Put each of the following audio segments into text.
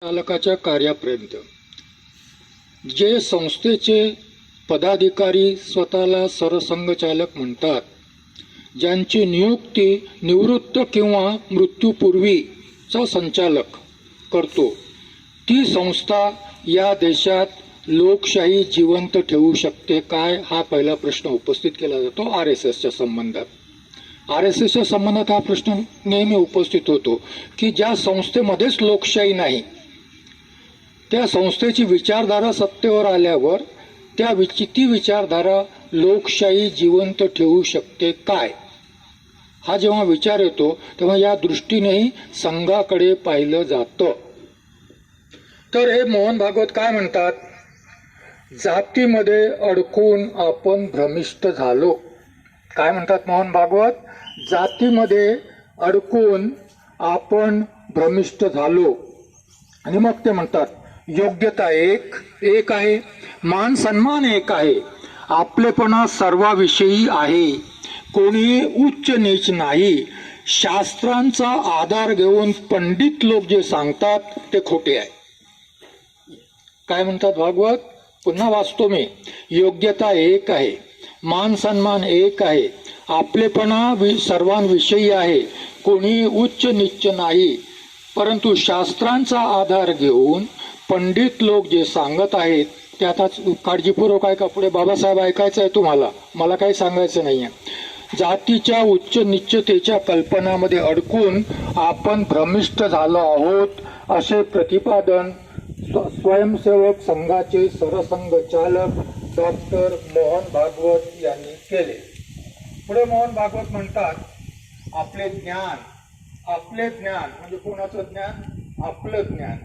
चालकाच्या कार्यापर्यंत जे संस्थेचे पदाधिकारी स्वतःला सरसंघचालक म्हणतात, ज्यांची नियुक्ती निवृत्त किंवा मृत्यूपूर्वीचा संचालक करतो, ती संस्था या देशात लोकशाही जिवंत ठेवू शकते काय, हा पहिला प्रश्न उपस्थित केला जातो RSSच्या संबंधात. RSSच्या संबंधात हा प्रश्न नेहमी उपस्थित होतो की ज्या संस्थेमध्येच लोकशाही नाही, त्या संस्थेची विचारधारा सत्तेवर आल्यावर ती विचारधारा लोकशाही जिवंत ठेवू शकते काय, हा जेव्हा विचार येतो तेव्हा या दृष्टीनेही संघाकडे पाहिलं जातं. तर हे मोहन भागवत काय म्हणतात, जातीमध्ये अडकून आपण भ्रमिष्ट झालो. काय म्हणतात मोहन भागवत, जातीमध्ये अडकून आपण भ्रमिष्ट झालो. आणि मग ते म्हणतात, योग्यता एक आहे, मान सन्मान एक आहे, आपलेपणा सर्वाविषयी आहे, कोणी उच्च नीच नाही, शास्त्रांचा आधार घेऊन पंडित लोक जे सांगतात ते खोटे आहे. काय म्हणतात भागवत, पुन्हा वाचतो मी, योग्यता एक आहे, मान सन्मान एक आहे, आपलेपणा सर्वांविषयी आहे, कोणी उच्च नीच नाही, परंतु शास्त्रांचा आधार घेऊन पंडित लोक जे सांगत आहेत ते आता काळजीपूर्वक ऐका. पुढे बाबासाहेब ऐकायचं आहे तुम्हाला, मला काही सांगायचं नाही आहे. जातीच्या उच्च निश्चतेच्या कल्पनामध्ये अडकून आपण भ्रमिष्ट झालो आहोत, असे प्रतिपादन स्वयंसेवक संघाचे सरसंघचालक डॉक्टर मोहन भागवत यांनी केले. पुढे मोहन भागवत म्हणतात, आपले ज्ञान म्हणजे कोणाचं ज्ञान, आपलं ज्ञान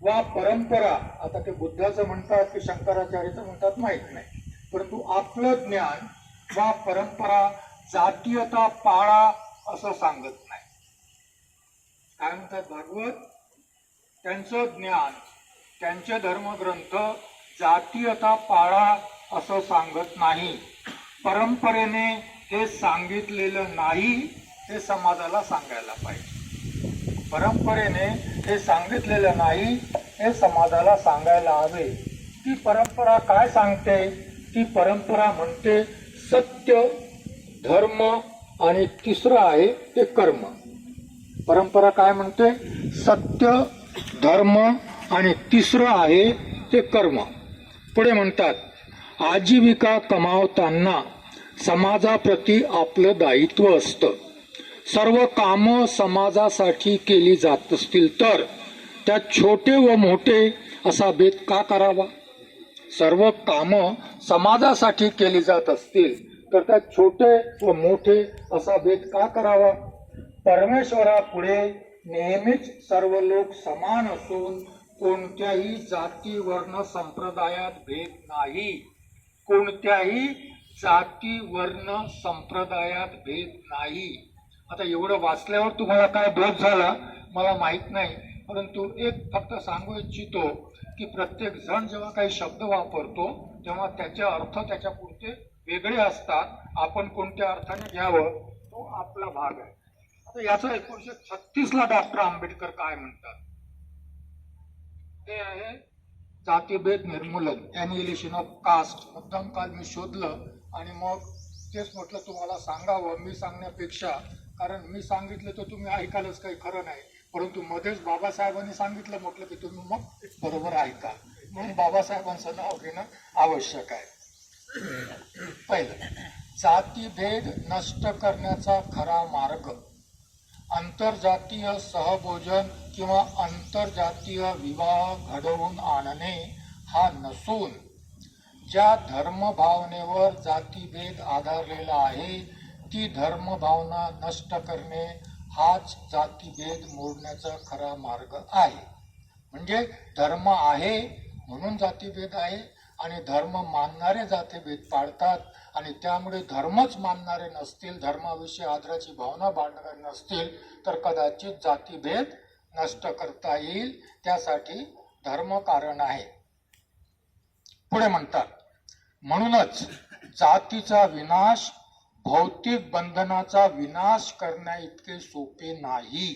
वा परंपरा, आता ते बुद्धाचं म्हणतात की शंकराचार्याचं म्हणतात माहित नाही, परंतु आपलं ज्ञान वा परंपरा जातीयता पाळा असं सांगत नाही. काय म्हणतात भागवत, त्यांचं ज्ञान, त्यांचे धर्मग्रंथ जातीयता पाळा असं सांगत नाही. परंपरेने हे सांगितलेलं नाही, हे समाजाला सांगायला पाहिजे. परंपरेने हे सांगितलेलं नाही, हे समाजाला सांगायला हवे. ती परंपरा काय सांगते, ती परंपरा म्हणते सत्य, धर्म आणि तिसरं आहे ते कर्म. परंपरा काय म्हणते, सत्य, धर्म आणि तिसरं आहे ते कर्म. पुढे म्हणतात, आजीविका कमावताना समाजाप्रती आपलं दायित्व असतं. सर्व कामं समाजासाठी केली जात असतील तर त्यात छोटे व मोठे असा भेद का करावा. सर्व कामं समाजासाठी केली जात असतील तर त्यात छोटे व मोठे असा भेद का करावा. परमेश्वरापुढे नेहमीच सर्व लोक समान असून कोणत्याही जाती वर्ण संप्रदायात भेद नाही. कोणत्याही जाती वर्ण संप्रदायात भेद नाही. आता एवढं वाचल्यावर तुम्हाला काय बोध झाला मला माहित नाही, परंतु एक फक्त सांगू इच्छितो की प्रत्येक जण जेव्हा काही शब्द वापरतो तेव्हा त्याचे अर्थ त्याच्या पुरते वेगळे असतात. आपण कोणत्या अर्थाने घ्यावं तो आपला भाग आहे. आता याचा 1936ला डॉक्टर आंबेडकर काय म्हणतात, ते आहे जातीभेद निर्मूलन, एनिहिलेशन ऑफ कास्ट. मुद्दाम काल मी शोधलं आणि मग तेच म्हटलं तुम्हाला सांगावं मी सांगण्यापेक्षा, कारण मी सांगितलं तर तुम्ही ऐकायलाच काही खरं नाही, परंतु मध्येच बाबासाहेबांनी सांगितलं म्हटलं की तुम्ही मग बरोबर ऐका, म्हणून बाबासाहेबांचं नाव घेणं आवश्यक आहे. पहिलं, जातीभेद नष्ट करण्याचा खरा मार्ग आंतरजातीय सहभोजन किंवा आंतरजातीय विवाह घडवून आणणे हा नसून ज्या धर्मभावनेवर जातीभेद आधारलेला आहे ती धर्मभावना नष्ट करणे हाच जातीभेद मोडण्याचा खरा मार्ग आहे. म्हणजे धर्म आहे म्हणून जातीभेद आहे आणि धर्म मानणारे जातीभेद पाळतात आणि त्यामुळे धर्मच मानणारे नसतील, धर्माविषयी आदराची भावना बाळगणारे नसतील तर कदाचित जातीभेद नष्ट करता येईल. त्यासाठी धर्म कारण आहे. पुढे म्हणतात, म्हणूनच जातीचा विनाश भौतिक बंधनाचा विनाश करण्या इतके सोपे नाही.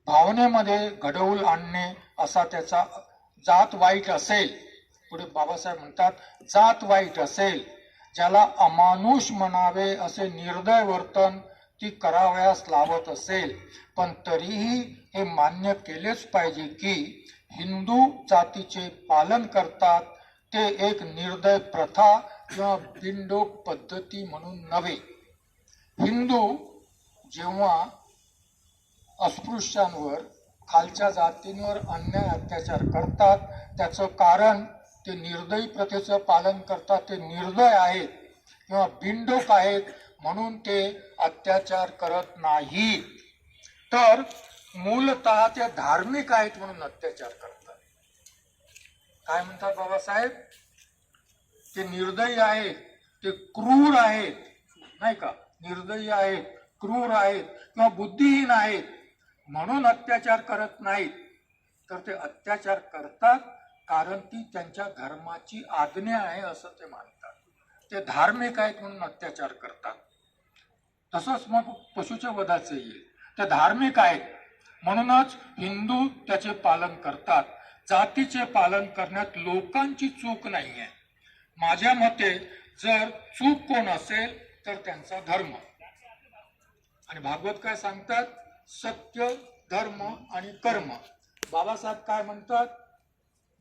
भावनेमध्ये घडवून आणणे असा त्याचा जात वाईट असेल. पुढे बाबासाहेब म्हणतात, जात वाईट असेल, ज्याला अमानुष म्हणावे असे निर्दय वर्तन ती करावयास लावत असेल, पण तरीही हे मान्य केलेच पाहिजे की हिंदू जातीचे पालन करतात ते एक निर्दय प्रथा किंवा बिनडोक पद्धती म्हणून नव्हे. हिंदू जेव्हा अस्पृश्यांवर, खालच्या जातींवर अन्याय अत्याचार करतात, त्याचं कारण ते निर्दयी प्रथेचं पालन करतात, ते निर्दय आहेत किंवा बिनडोक आहेत म्हणून ते अत्याचार करत नाहीत, तर मूलतः ते धार्मिक आहेत म्हणून अत्याचार करतात. काय म्हणतात बाबासाहेब? ते निर्दयी आहेत, ते क्रूर आहेत, नाही का? निर्दयी आहेत, क्रूर आहेत किंवा बुद्धिहीन आहेत म्हणून अत्याचार करत नाहीत, तर ते अत्याचार करतात कारण ती त्यांच्या धर्माची आज्ञा आहे असं ते मानतात. ते धार्मिक आहेत म्हणून अत्याचार करतात. तसंच मग पशुच्या वधाचे येईल, ते धार्मिक आहेत म्हणूनच हिंदू त्याचे पालन करतात. जातीचे पालन करण्यात लोकांची चूक नाही आहे. माझ्या मते जर चूक कोण असेल तर त्यांचा धर्म. आणि भागवत काय सांगतात? सत्य, धर्म आणि कर्म. बाबासाहेब काय म्हणतात?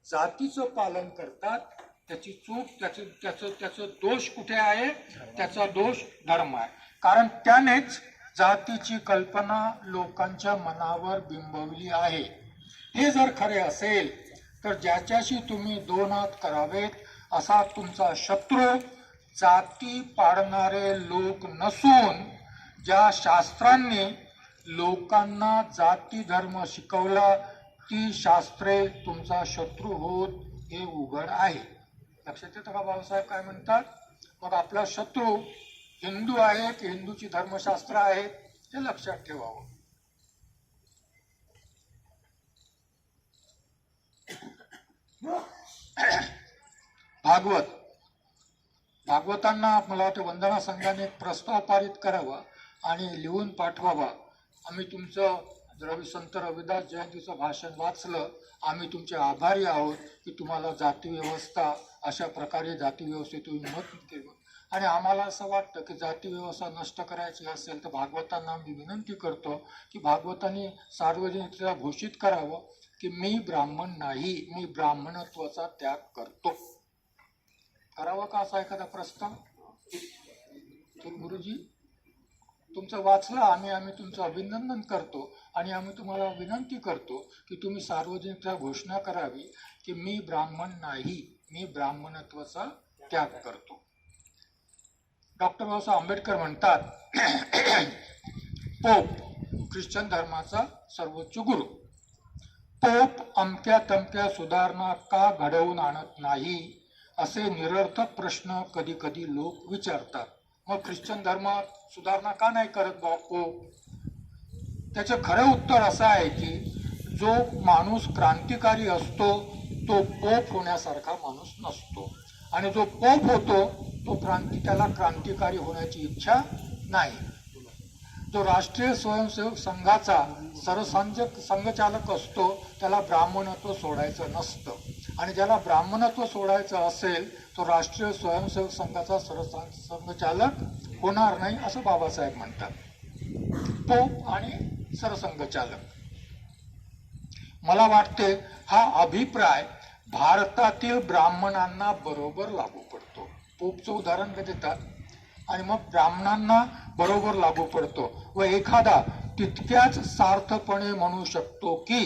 जातीचं पालन करतात, त्याची चूक, त्याचं दोष कुठे आहे? त्याचा दोष धर्म आहे, कारण त्यानेच जातीची कल्पना लोकांच्या मनावर बिंबवली आहे. हे जर खरे असेल तर ज्याच्याशी तुम्ही दोन हात करावेत असा तुमचा शत्रू जाती पाडणारे लोक नसून ज्या शास्त्रांनी लोकांना जाती धर्म शिकवला ती शास्त्रे तुमचा शत्रू होत हे उघड आहे. लक्षात येतं का बाबासाहेब काय म्हणतात? मग आपला शत्रू हिंदू आहे की हिंदूची धर्मशास्त्र आहे हे लक्षात ठेवावं. भागवतांना मला वाटतं वंदना संघाने एक प्रस्ताव पारित करावा आणि लिहून पाठवावा. आम्ही तुमचं संत रविदास जयंतीचं भाषण वाचलं, आम्ही तुमचे आभारी आहोत की तुम्हाला जाती व्यवस्था अशा प्रकारे जाती व्यवस्थेतून मत केलं. आणि आम्हाला असं वाटतं की जाती व्यवस्था नष्ट करायची असेल तर भागवतांना आम्ही विनंती करतो की भागवतांनी सार्वजनिकरित्या घोषित करावं की मी ब्राह्मण नाही, मी ब्राह्मणत्वाचा त्याग करतो. करावा का असा एखादा प्रस्ताव? गुरुजी तुमचं वाचलं, आम्ही तुमचं अभिनंदन करतो आणि आम्ही तुम्हाला विनंती करतो की तुम्ही सार्वजनिकरित्या घोषणा करावी की मी ब्राह्मण नाही, मी ब्राह्मणत्वाचा त्याग करतो. डॉक्टर बाबासाहेब आंबेडकर म्हणतात, पोप ख्रिश्चन धर्माचा सर्वोच्च गुरु, पोप अमक्या तमक्या सुधारणा का घडवून आणत नाही असे निरर्थक प्रश्न कधी कधी लोक विचारतात. मग ख्रिश्चन धर्मात सुधारणा का नाही करत पोप? त्याचं खरं उत्तर असं आहे की जो माणूस क्रांतिकारी असतो तो पोप होण्यासारखा माणूस नसतो, आणि जो पोप होतो तो त्याला क्रांतिकारी होण्याची इच्छा नाही. जो राष्ट्रीय स्वयंसेवक संघाचा संघचालक असतो त्याला ब्राह्मणत्व सोडायचं नसतं, आणि ज्याला ब्राह्मणत्व सोडायचं असेल तो राष्ट्रीय स्वयंसेवक संघाचा सरसंघचालक होणार नाही असं बाबासाहेब म्हणतात. पोप आणि सरसंघचालक, मला वाटते हा अभिप्राय भारतातील ब्राह्मणांना बरोबर लागू पडतो. पोपचं उदाहरण देतात आणि मग ब्राह्मणांना बरोबर लागू पडतो. व एखादा तितक्याच सार्थपणे म्हणू शकतो की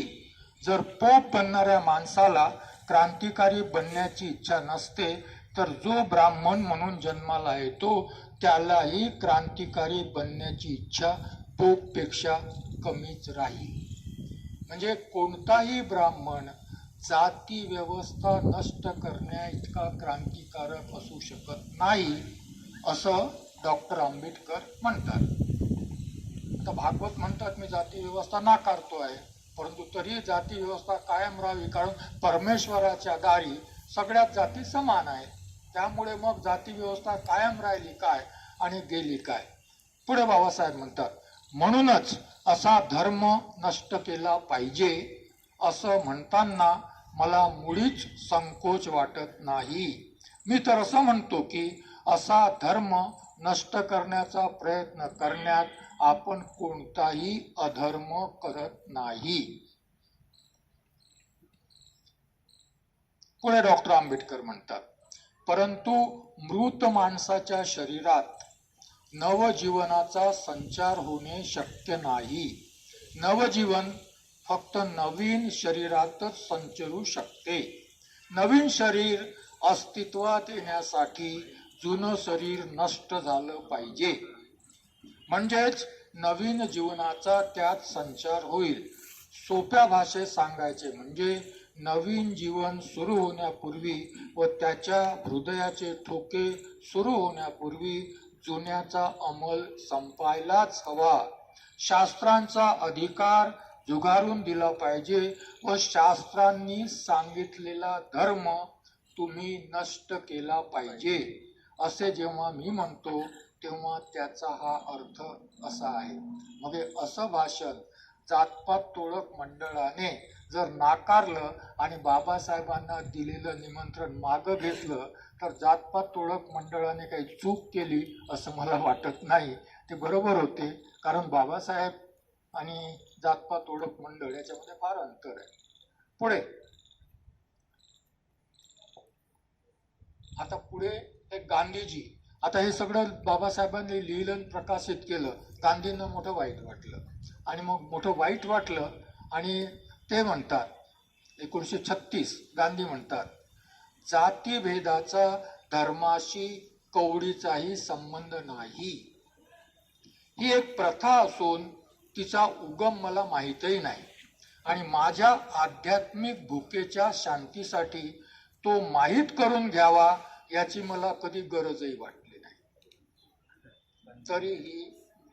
जर पोप बनणाऱ्या माणसाला क्रांतिकारी बनण्याची इच्छा नसते तर जो ब्राह्मण म्हणून जन्माला येतो त्यालाही क्रांतिकारी बनण्याची इच्छा पोपपेक्षा कमीच राहील. म्हणजे कोणताही ब्राह्मण जाती व्यवस्था नष्ट करण्या इतका क्रांतिकारक असू शकत नाही असं डॉक्टर आंबेडकर म्हणतात. आता भागवत म्हणतात मी जाती व्यवस्था नाकारतो आहे, परंतु तरी जाती व्यवस्था कायम राहावी, कारण परमेश्वराच्या दारी सगळ्याच जाती समान आहेत. त्यामुळे मग जाती व्यवस्था कायम राहिली काय आणि गेली काय? पुढे बाबासाहेब म्हणतात, म्हणूनच असा धर्म नष्ट केला पाहिजे असं म्हणताना मला मुळीच संकोच वाटत नाही. मी तर असं म्हणतो की असा धर्म नष्ट करण्याचा प्रयत्न करण्यात आपण कोणताही अधर्म करत नाही. पुढे डॉक्टर आंबेडकर म्हणतात, परंतु मृत माणसाच्या शरीरात नवजीवनाचा संचार होणे शक्य नाही. नवजीवन फक्त नवीन शरीरातच संचरू शकते. नवीन शरीर अस्तित्वात येण्यासाठी जुनं शरीर नष्ट झालं पाहिजे, म्हणजेच नवीन जीवनाचा त्यात संचार होईल. सोप्या भाषेत सांगायचे म्हणजे नवीन जीवन सुरू होण्यापूर्वी व त्याच्या हृदयाचे ठोके सुरू होण्यापूर्वी जुन्याचा अंमल संपायलाच हवा. शास्त्रांचा अधिकार झुगारून दिला पाहिजे व शास्त्रांनी सांगितलेला धर्म तुम्ही नष्ट केला पाहिजे असे जेव्हा मी म्हणतो तेव्हा त्याचा हा अर्थ असा आहे. मग असं भाषण जातपात तोडक मंडळाने जर नाकारलं आणि बाबासाहेबांना दिलेलं निमंत्रण मागं घेतलं तर जातपात तोडक मंडळाने काही चूक केली असं मला वाटत नाही. ते बरोबर होते, कारण बाबासाहेब आणि जातपात तोडक मंडळ याच्यामध्ये फार अंतर आहे. पुढे आता पुढे एक गांधीजी. आता हे सगळं बाबासाहेबांनी लिहिलं प्रकाशित केलं. गांधींना मोठं वाईट वाटलं आणि मग मोठं वाईट वाटलं आणि ते म्हणतात 1936 गांधी म्हणतात, जातीभेदाचा धर्माशी कवडीचाही संबंध नाही. ही एक प्रथा असून तिचा उगम मला माहीतही नाही आणि माझ्या आध्यात्मिक भुकेच्या शांतीसाठी तो माहीत करून घ्यावा याची मला कधी गरजही वाटली नाही. तरीही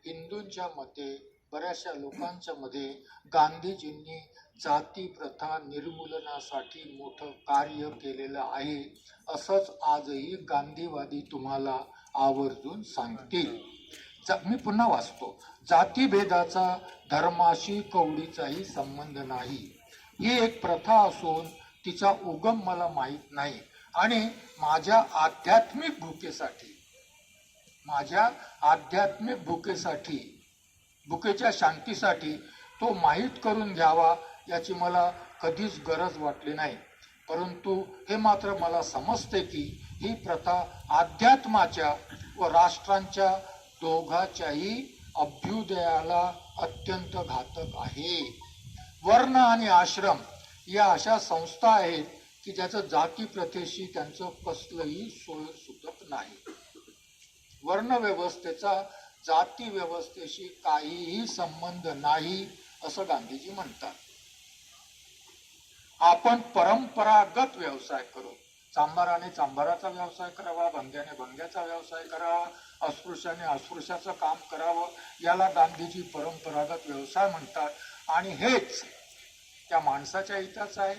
हिंदूंच्या मते बऱ्याचशा लोकांच्या मध्ये गांधीजींनी जाती प्रथा निर्मूलनासाठी मोठं कार्य केलेलं आहे असंच आजही गांधीवादी तुम्हाला आवर्जून सांगतील. मी पुन्हा वाचतो, जातीभेदाचा धर्माशी कवडीचाही संबंध नाही. ही एक प्रथा असून तिचा उगम मला माहीत नाही आणि माझ्या आध्यात्मिक भुकेसाठी भुकेच्या शांतीसाठी तो माहीत करून घ्यावा याची मला कधीच गरज वाटली नाही. परंतु हे मात्र मला समजते की ही प्रथा अध्यात्माच्या व राष्ट्रांच्या दोघांच्याही अभ्युदयाला अत्यंत घातक आहे. वर्ण आणि आश्रम या अशा संस्था आहेत की ज्याचं जाती प्रथेशी त्यांचं कसलंही सोय सुटत नाही. वर्ण व्यवस्थेचा जाती व्यवस्थेशी काहीही संबंध नाही असं गांधीजी म्हणतात. आपण परंपरागत व्यवसाय करू. चांभाराने चांभाराचा व्यवसाय करावा, भंग्याने भंग्याचा व्यवसाय करावा, अस्पृश्याने अस्पृश्याचं काम करावं, याला गांधीजी परंपरागत व्यवसाय म्हणतात. आणि हेच त्या माणसाच्या हिताचं आहे,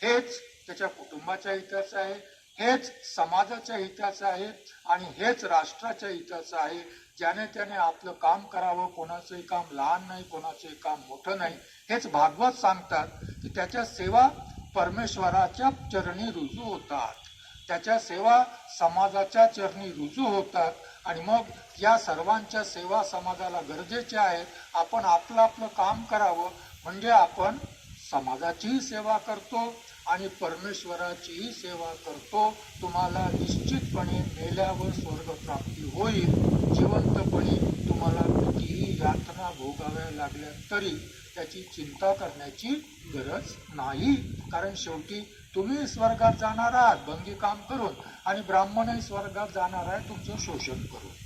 हेच त्याच्या कुटुंबाच्या हिताचं आहे, हेच समाजाच्या हिताचं आहे आणि हेच राष्ट्राच्या हिताचं आहे. ज्याने त्याने आपलं काम करावं, कोणाचंही काम लहान नाही, कोणाचंही काम मोठं नाही. हेच भागवत सांगतात की त्याच्या सेवा परमेश्वराच्या चरणी रुजू होतात, त्याच्या सेवा समाजाच्या चरणी रुजू होतात आणि मग या सर्वांच्या सेवा समाजाला गरजेच्या आहेत. आपण आपलं आपलं काम करावं म्हणजे आपण समाजाचीही सेवा करतो आणि परमेश्वराचीही सेवा करतो. तुम्हाला निश्चितपणे मेल्यावर स्वर्गप्राप्ती होईल. जिवंतपणी तुम्हाला कितीही यातना भोगाव्या लागल्या तरी त्याची चिंता करण्याची गरज नाही, कारण शेवटी तुम्ही स्वर्गात जाणार आहात भंगी काम करून आणि ब्राह्मणही स्वर्गात जाणार आहे तुमचं शोषण करून.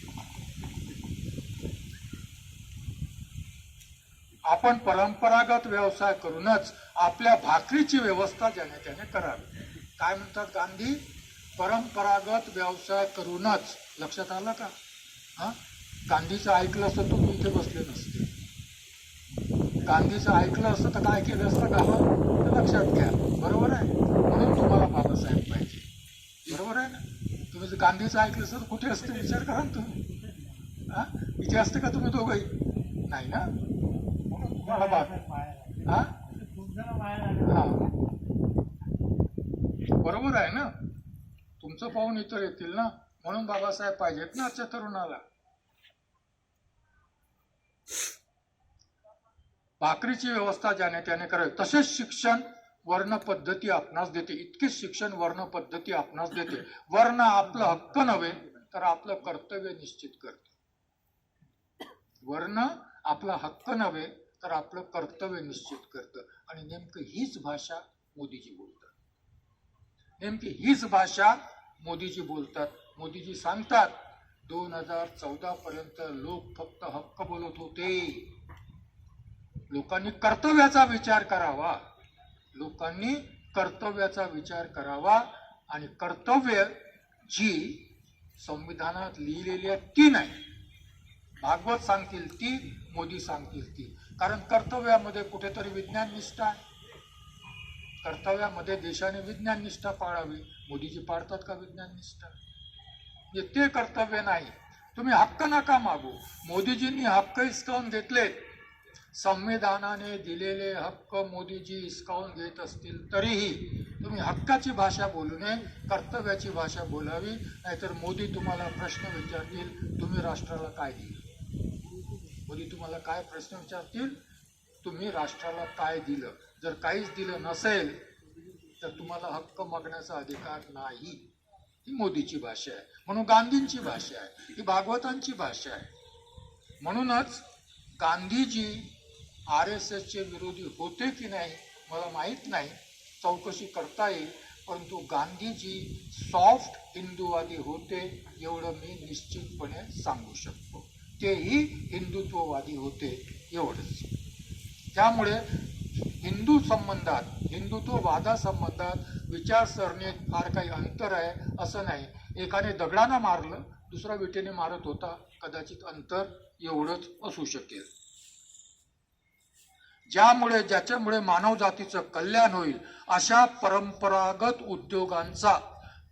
आपण परंपरागत व्यवसाय करूनच आपल्या भाकरीची व्यवस्था ज्याने त्याने करावी. काय म्हणतात गांधी? परंपरागत व्यवसाय करूनच. लक्षात आलं का? गांधीचं ऐकलं असतं तुम्ही इथे बसले नसते. गांधीचं ऐकलं असतं तर काय केलं असतं गावात? लक्षात घ्या. बरोबर आहे? म्हणून तुम्हाला बाबासाहेब पाहिजे. बरोबर आहे ना? तुम्ही जर गांधीचं ऐकलं असतं तर कुठे असते विचार करा ना तुम्ही. इथे असते का तुम्ही दोघंही? नाही ना. हा? हा. बरोबर आहे ना, तुमचं पाहून इतर येतील ना, म्हणून बाबासाहेब पाहिजेत ना आजच्या तरुणाला. भाकरीची व्यवस्था ज्याने त्याने करावी. तसेच शिक्षण वर्ण पद्धती आपणास देते. इतकेच शिक्षण वर्ण पद्धती आपणास देते. वर्ण आपलं हक्क नव्हे तर आपलं कर्तव्य निश्चित करते. वर्ण आपला हक्क नव्हे तर आपलं कर्तव्य निश्चित करतं. आणि नेमकं हीच भाषा मोदीजी बोलतात. नेमकी हीच भाषा मोदीजी बोलतात. मोदीजी सांगतात 2014 पर्यंत लोक फक्त हक्क बोलत होते. लोकांनी कर्तव्याचा विचार करावा. लोकांनी कर्तव्याचा विचार करावा. आणि कर्तव्य जी संविधानात लिहिलेली आहे ती नाही. भागवत सांगतील ती, मोदी सांगतील ती. कारण कर्तव्यामध्ये कुठेतरी विज्ञान निष्ठा आहे. कर्तव्यामध्ये देशाने विज्ञान निष्ठा पाळावी. मोदीजी पाळतात का विज्ञान निष्ठा? ते कर्तव्य नाही. तुम्ही हक्क नका मागू. मोदीजींनी हक्क हिसकावून घेतले. संविधानाने दिलेले हक्क मोदीजी हिसकावून घेत असतील तरीही तुम्ही हक्काची भाषा बोलू नये, कर्तव्याची भाषा बोलावी. नाहीतर मोदी तुम्हाला प्रश्न विचारतील, तुम्ही राष्ट्राला काय दिलं. मोदी तुम्हाला काय प्रश्न विचारतील, तुम्ही राष्ट्राला काय दिलं. जर काहीच दिलं नसेल तर तुम्हाला हक्क मागण्याचा अधिकार नाही. ही मोदीची भाषा आहे. म्हणून गांधींची भाषा आहे, ही भागवतांची भाषा आहे. म्हणूनच गांधीजी RSS चे विरोधी होते की नाही मला माहीत नाही, चौकशी करता येईल. परंतु गांधीजी सॉफ्ट हिंदूवादी होते एवढं मी निश्चितपणे सांगू शकतो. तेही हिंदुत्ववादी होते एवढंच. त्यामुळे हिंदू संबंधात, हिंदुत्ववादासंबंधात विचारसरणीत फार काही अंतर आहे असं नाही. एकाने दगडानं मारलं, दुसरा विटेने मारत होता, कदाचित अंतर एवढंच असू शकेल. ज्याच्यामुळे मानव जातीचं कल्याण होईल अशा परंपरागत उद्योगांचा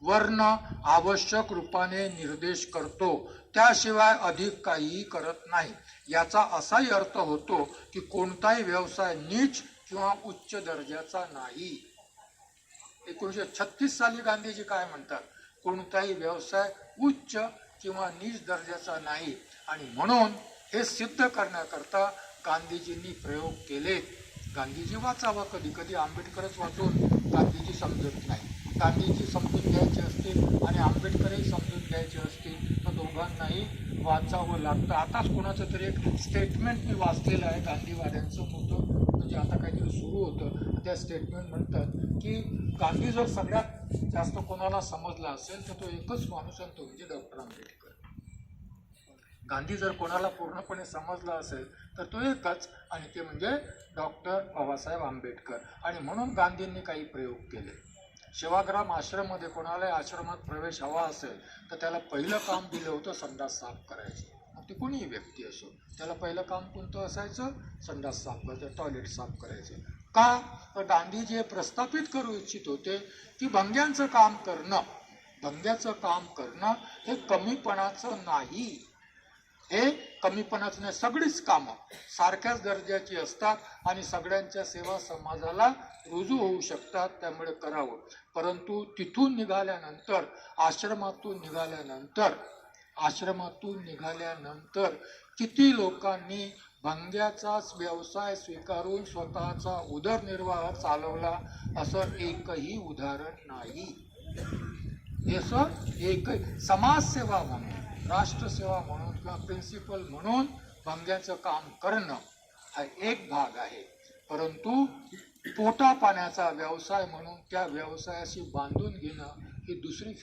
वर्ण आवश्यक रूपाने निर्देश करतो. त्याशिवाय अधिक काहीही करत नाही. याचा असाही अर्थ होतो की कोणताही व्यवसाय नीच किंवा उच्च दर्जाचा नाही. 1936 साली गांधीजी काय म्हणतात, कोणताही व्यवसाय उच्च किंवा नीच दर्जाचा नाही. आणि म्हणून हे सिद्ध करण्याकरता गांधीजींनी प्रयोग केले. गांधीजी वाचावा, कधी कधी आंबेडकरच वाचून गांधीजी समजत नाही. गांधीजी समजून घ्यायचे असतील आणि आंबेडकरही समजून घ्यायचे असतील तर दोघांनाही वाचावं लागतं. आताच कोणाचं तरी एक स्टेटमेंट मी वाचलेलं आहे गांधीवाद्यांचं मोठं, म्हणजे आता काहीतरी सुरू होतं. त्या स्टेटमेंट म्हणतात की गांधी जर सगळ्यात जास्त कोणाला समजला असेल तर तो एकच माणूस आहे, तो म्हणजे डॉक्टर आंबेडकर. गांधी जर कोणाला पूर्णपणे समजला असेल तर तो एकच, आणि ते म्हणजे डॉक्टर बाबासाहेब आंबेडकर. आणि म्हणून गांधींनी काही प्रयोग केले. सेवाग्राम आश्रममध्ये कोणालाही आश्रमात प्रवेश हवा असेल तर त्याला पहिलं काम दिलं होतं संडास साफ करायचं. मग ती कोणीही व्यक्ती असो, त्याला पहिलं काम कोणतं असायचं, संडास साफ करायचं, टॉयलेट साफ करायचं. का तर गांधीजी हे प्रस्थापित करू इच्छित होते की भंग्यांचं काम करणं हे कमीपणाचं नाही. हे कमीपणाचं नाही. सगळीच कामं सारख्याच दर्जाची असतात आणि सगळ्यांच्या सेवा समाजाला रुजू होऊ शकतात, त्यामुळे करावं. परंतु तिथून निघाल्यानंतर, आश्रमातून निघाल्यानंतर किती लोकांनी भंग्याचाच व्यवसाय स्वीकारून स्वतःचा उदरनिर्वाह चालवला असं एकही उदाहरण नाही. एकही समाजसेवा म्हणून, राष्ट्रसेवा म्हणून किंवा प्रिन्सिपल म्हणून भंग्याचं काम करणं हा एक भाग आहे. परंतु पोटा पाण्याचा व्यवसाय म्हणून त्या व्यवसायाशी बांधून घेणं ही दुसरी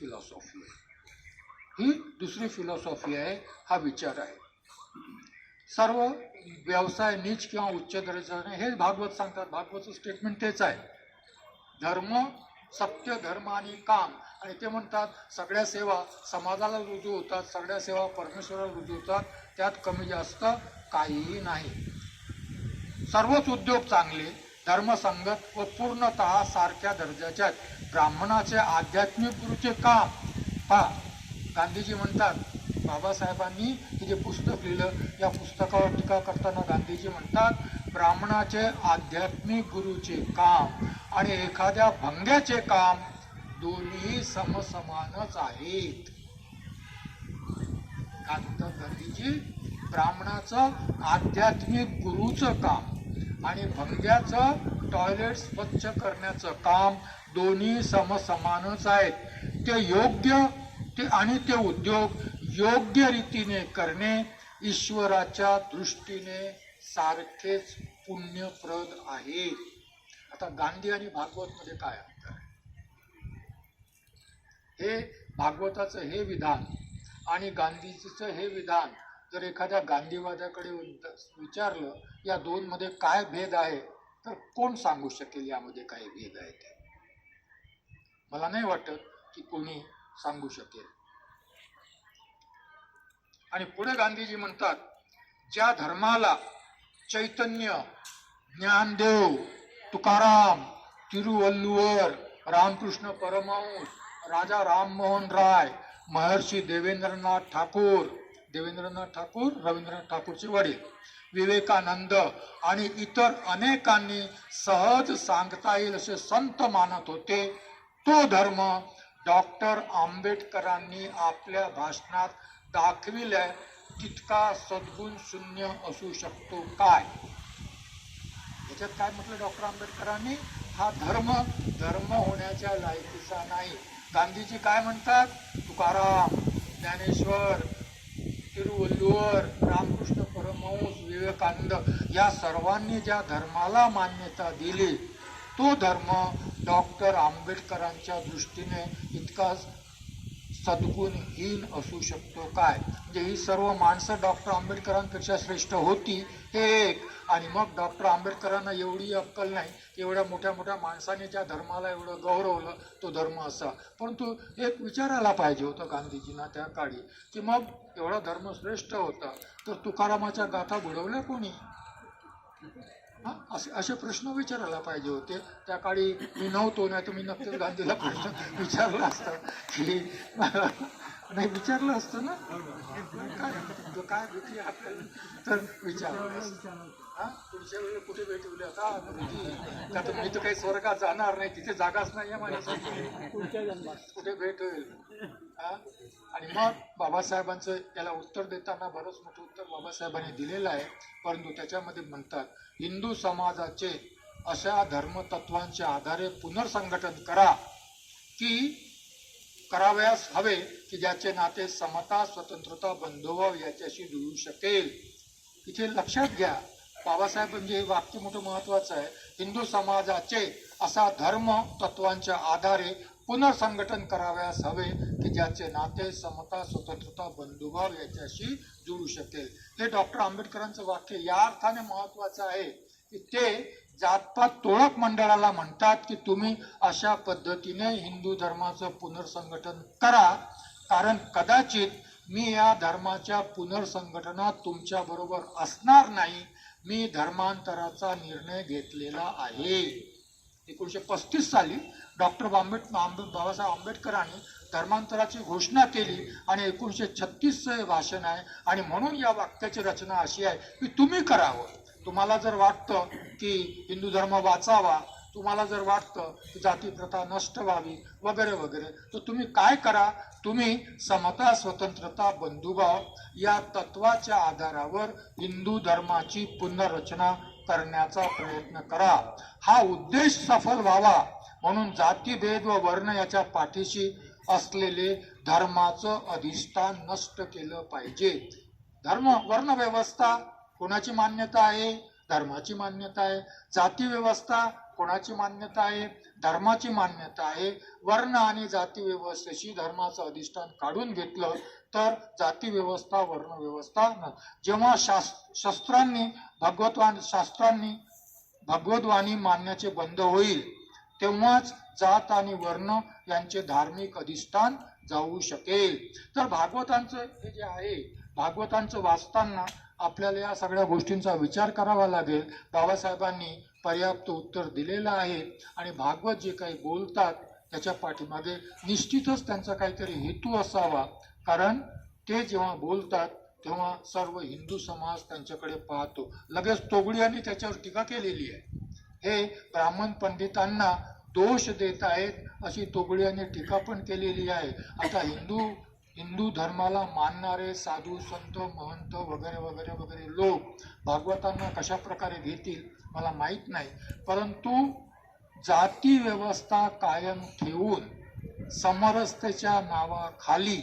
फिलॉसॉफी आहे. हा विचार आहे. सर्व व्यवसाय नीच किंवा उच्च दर्जाचा नाही हे भागवत सांगतात. भागवतचं स्टेटमेंट तेच आहे. धर्म, सत्य, धर्म आणि काम. आणि ते म्हणतात सगळ्या सेवा समाजाला रुजू होतात, सगळ्या सेवा परमेश्वराला रुजू होतात, त्यात कमी जास्त काहीही नाही. सर्वच उद्योग चांगले, धर्मसंगत व पूर्णतः सारख्या दर्जाचे आहेत. ब्राह्मणाचे आध्यात्मिक गुरुचे काम पहा. गांधीजी म्हणतात, बाबासाहेबांनी हे जे पुस्तक लिहिलं या पुस्तकावर टीका करताना गांधीजी म्हणतात ब्राह्मणाचे आध्यात्मिक गुरुचे काम आणि एखाद्या भंग्याचे काम दोन्ही समसमानच आहेत. काय म्हणतात गांधीजी? ब्राह्मणाचं आध्यात्मिक गुरुचं काम आणि भंग्याचं टॉयलेट स्वच्छ करण्याचं काम दोन्ही समसमानच आहेत. ते योग्य आणि ते उद्योग योग्य रीतीने करणे ईश्वराच्या दृष्टीने सारखेच पुण्यप्रद आहे. आता गांधी आणि भागवत मध्ये काय अंतर आहे? हे भागवताचं हे विधान आणि गांधीजीचं हे विधान जर एखाद्या गांधीवाद्याकडे विचारलं या दोन मध्ये काय भेद आहे, तर कोण सांगू शकेल यामध्ये काही भेद आहे ते? मला नाही वाटत की कोणी सांगू शकेल. आणि पुढे गांधीजी म्हणतात, ज्या धर्माला चैतन्य, ज्ञानदेव, तुकाराम, तिरुवल्लुवर, रामकृष्ण परमहंस, राजा राममोहन राय, महर्षी देवेंद्रनाथ ठाकूर रवींद्रनाथ ठाकूरचे वडील, विवेकानंद आणि इतर अनेकांनी सहज सांगता येईल असे संत मानत होते, तो धर्म डॉक्टर आंबेडकरांनी आपल्या भाषणात दाखविलाय तितका सद्गुण शून्य असू शकतो काय? याच्यात काय म्हटलं डॉक्टर आंबेडकरांनी? हा धर्म होण्याच्या लायकीचा नाही. गांधीजी काय म्हणतात? तुकाराम, ज्ञानेश्वर, तिरुवल्लुवर, रामकृष्ण परमहंस, विवेकानंद या सर्वांनी ज्या धर्माला मान्यता दिली तो धर्म डॉक्टर आंबेडकरांच्या दृष्टीने इतका सद्गुणहीन असू शकतो काय? म्हणजे ही सर्व माणसं डॉक्टर आंबेडकरांपेक्षा श्रेष्ठ होती हे एक, आणि मग डॉक्टर आंबेडकरांना एवढी अक्कल नाही, एवढ्या मोठ्या मोठ्या माणसाने ज्या धर्माला एवढं गौरवलं तो धर्म असा. परंतु एक विचारायला पाहिजे होतं गांधीजींना त्या काळी की मग एवढा धर्म श्रेष्ठ होता तर तुकारामाच्या गाथा बुडवल्या कोणी? असे प्रश्न विचारायला पाहिजे होते त्या काळी. मी नव्हतो, नाही तर मी नक्कीच गांधीला प्रश्न विचारला असता की नाही विचारलं असतं ना, काय भेटली आपल्याला तर विचारलं असतं. पुढच्या वेळी कुठे भेटवले आता मी तर काही स्वर्गात जाणार नाही, तिथे जागाच नाही आहे माझ्यासाठी, कुठे भेट होईल? आणि मग बाबासाहेबांचं त्याला उत्तर देताना बरंच मोठं उत्तर बाबासाहेबांनी दिलेलं आहे, परंतु त्याच्यामध्ये म्हणतात हिंदू समाजाचे अशा धर्मतत्वांच्या आधारे पुनर्संघटन करावयास हवे की ज्याचे नाते समता, स्वतंत्रता, बंधुभाव याच्याशी जुळू शकेल. इथे लक्षात घ्या, बाबासाहेब म्हणजे वाक्य मोठं महत्वाचं आहे. हिंदू समाजाचे असा धर्म तत्वांच्या आधारे पुनर्संघटन करावयास हवे की ज्याचे नाते समता, स्वतंत्रता, बंधुभाव याच्याशी जुळू शकेल. हे डॉक्टर आंबेडकरांचं वाक्य या अर्थाने महत्वाचं आहे की ते जातपात तोळक मंडळाला म्हणतात की तुम्ही अशा पद्धतीने हिंदू धर्माचं पुनर्संघटन करा, कारण कदाचित मी या धर्माच्या पुनर्संघटनात तुमच्या बरोबर असणार नाही. मी धर्मांतराचा निर्णय घेतलेला आहे. 1935 साली डॉक्टर बाबासाहेब आंबेडकरांनी धर्मांतराची घोषणा केली आणि 1936चं हे भाषण आहे. आणि म्हणून या वाक्याची रचना अशी आहे की तुम्ही करावं. तुम्हाला जर वाटतं की हिंदू धर्म वाचावा, तुम्हाला जर वाटतं की जाती प्रथा नष्ट व्हावी वगैरे वगैरे, तर तुम्ही काय करा? तुम्ही समता, स्वतंत्रता, बंधुभाव या तत्वाच्या आधारावर हिंदू धर्माची पुनर्रचना करण्याचा प्रयत्न करा. हा उद्देश सफल व्हावा म्हणून जातीभेद व वर्ण याच्या पाठीशी असलेले धर्माचं अधिष्ठान नष्ट केलं पाहिजे. वर्ण व्यवस्था कोणाची मान्यता आहे? धर्माची मान्यता आहे. जाती व्यवस्था कोणाची मान्यता आहे? धर्माची मान्यता आहे. वर्ण आणि जाती व्यवस्थेशी धर्माचं अधिष्ठान काढून घेतलं तर जाती व्यवस्था, वर्ण व्यवस्था जेव्हा शास्त्रांनी भगवद्वाणी मानण्याचे बंद होईल तेव्हाच जात आणि वर्ण यांचे धार्मिक अधिष्ठान जाऊ शकेल. तर भागवतांचं हे जे आहे, भागवतांचं वाचताना आपल्याला या सगळ्या गोष्टींचा विचार करावा लागेल. बाबासाहेबांनी पर्याप्त उत्तर दिलेलं आहे आणि भागवत जे काही बोलतात त्याच्या पाठीमागे निश्चितच त्यांचा काहीतरी हेतू असावा, कारण ते जेव्हा बोलतात तेव्हा सर्व हिंदू समाज त्यांच्याकडे पाहतो. लगेच तोगडियांनी त्याच्यावर टीका केलेली आहे. हे ब्राह्मण पंडितांना दोष देत आहेत अशी तोगडियांनी टीका पण केलेली आहे. आता हिंदू धर्माला मानणारे साधू संत महंत वगैरे वगैरे वगैरे लोक भागवतांना कशा प्रकारे घेतील मला माहीत नाही, परंतु जाती व्यवस्था कायम ठेवून समरसतेच्या नावाखाली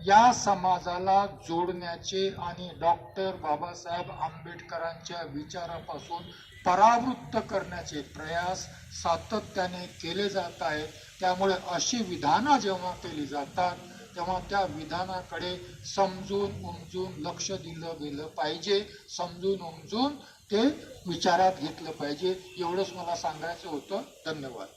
या समाजाला जोडण्याचे आणि डॉक्टर बाबासाहेब आंबेडकरांच्या विचारापासून परावृत्त करण्याचे प्रयास सातत्याने केले जात आहेत. त्यामुळे अशी विधानं जेव्हा केली जातात तेव्हा त्या विधानाकडे समजून उमजून लक्ष दिलं गेलं पाहिजे, समजून उमजून ते विचारात घेतलं पाहिजे. एवढंच मला सांगायचं होतं. धन्यवाद.